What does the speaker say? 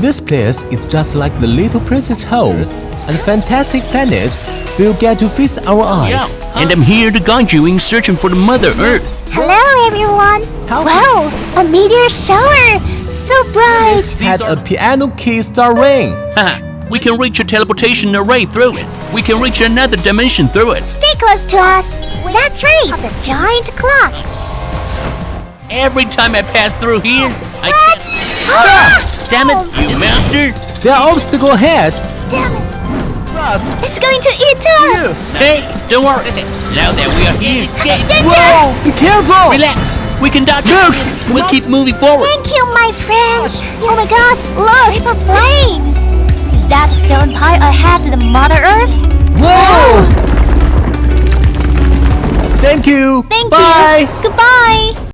this place is just like the little princess homes and fantastic planets we'll get to feast our eyes. Yeah, and I'm here to guide you in searching for the Mother Earth. Hello, everyone. Wow, a meteor shower. So bright. Had a piano key star ring. Haha, we can reach a teleportation array through it. We can reach another dimension through it. Stay close to us. That's right, the giant clock. Every time I pass through here, What? Damn it, you master! There are obstacles ahead. Damn it. Fast. It's going to eat us. Hey, don't worry. Now that we are here, Danger. Be careful. relax. We can dodge Look. it. We'll keep moving forward. Thank you, my friend. Oh my God, look, paper planes. Is that stone pile ahead to the Mother Earth? Whoa. Thank you. Thank Bye. you. Goodbye.